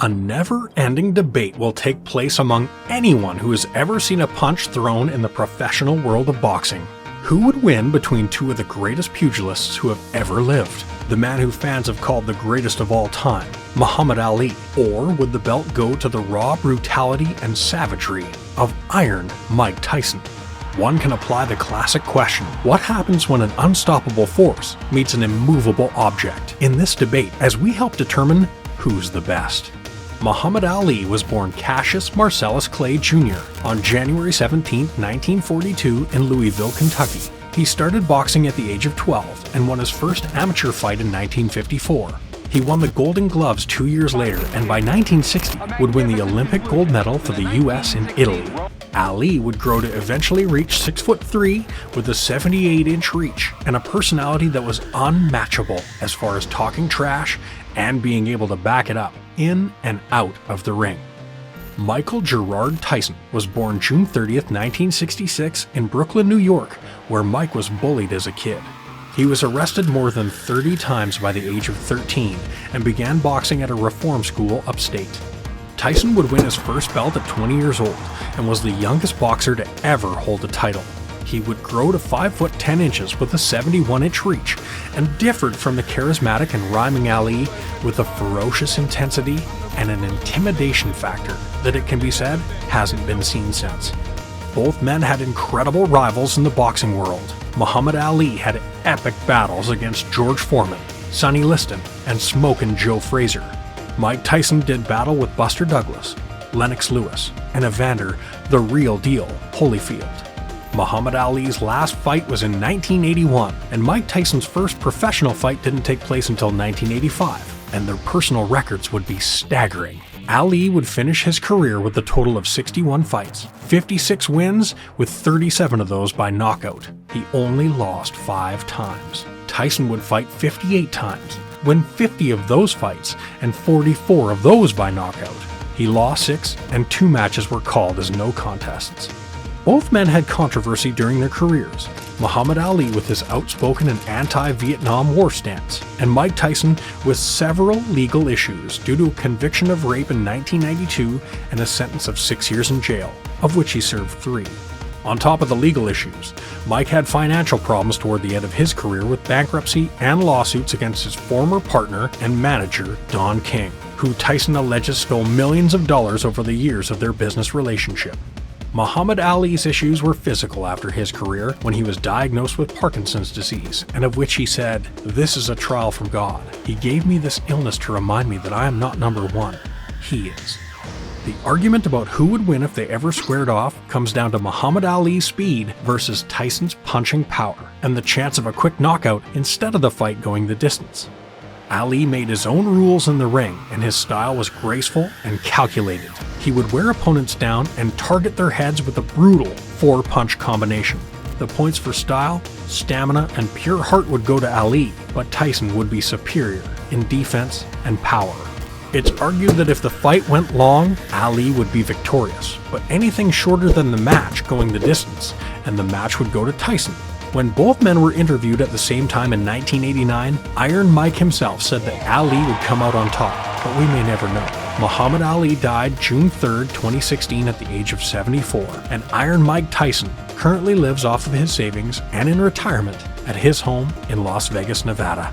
A never-ending debate will take place among anyone who has ever seen a punch thrown in the professional world of boxing. Who would win between two of the greatest pugilists who have ever lived? The man who fans have called the greatest of all time, Muhammad Ali, or would the belt go to the raw brutality and savagery of Iron Mike Tyson? One can apply the classic question, what happens when an unstoppable force meets an immovable object? In this debate, as we help determine who's the best. Muhammad Ali was born Cassius Marcellus Clay Jr. on January 17, 1942 in Louisville, Kentucky. He started boxing at the age of 12 and won his first amateur fight in 1954. He won the Golden Gloves 2 years later and by 1960 would win the Olympic gold medal for the US and Italy. Ali would grow to eventually reach 6'3" with a 78-inch reach and a personality that was unmatchable as far as talking trash and being able to back it up in and out of the ring. Michael Gerard Tyson was born June 30th, 1966 in Brooklyn, New York, where Mike was bullied as a kid. He was arrested more than 30 times by the age of 13 and began boxing at a reform school upstate. Tyson would win his first belt at 20 years old and was the youngest boxer to ever hold a title. He would grow to 5 foot 10 inches with a 71-inch reach and differed from the charismatic and rhyming Ali with a ferocious intensity and an intimidation factor that it can be said hasn't been seen since. Both men had incredible rivals in the boxing world. Muhammad Ali had epic battles against George Foreman, Sonny Liston, and Smokin' Joe Frazier. Mike Tyson did battle with Buster Douglas, Lennox Lewis, and Evander the Real Deal Holyfield. Muhammad Ali's last fight was in 1981, and Mike Tyson's first professional fight didn't take place until 1985, and their personal records would be staggering. Ali would finish his career with a total of 61 fights, 56 wins, with 37 of those by knockout. He only lost 5 times. Tyson would fight 58 times, win 50 of those fights, and 44 of those by knockout. He lost 6, and 2 matches were called as no contests. Both men had controversy during their careers, Muhammad Ali with his outspoken and anti-Vietnam War stance, and Mike Tyson with several legal issues due to a conviction of rape in 1992 and a sentence of 6 years in jail, of which he served 3. On top of the legal issues, Mike had financial problems toward the end of his career with bankruptcy and lawsuits against his former partner and manager, Don King, who Tyson alleges stole millions of dollars over the years of their business relationship. Muhammad Ali's issues were physical after his career when he was diagnosed with Parkinson's disease, and of which he said, "This is a trial from God. He gave me this illness to remind me that I am not number one. He is." The argument about who would win if they ever squared off comes down to Muhammad Ali's speed versus Tyson's punching power, and the chance of a quick knockout instead of the fight going the distance. Ali made his own rules in the ring, and his style was graceful and calculated. He would wear opponents down and target their heads with a brutal 4-punch combination. The points for style, stamina, and pure heart would go to Ali, but Tyson would be superior in defense and power. It's argued that if the fight went long, Ali would be victorious, but anything shorter than the match going the distance, and the match would go to Tyson. When both men were interviewed at the same time in 1989, Iron Mike himself said that Ali would come out on top, but we may never know. Muhammad Ali died June 3, 2016 at the age of 74, and Iron Mike Tyson currently lives off of his savings and in retirement at his home in Las Vegas, Nevada.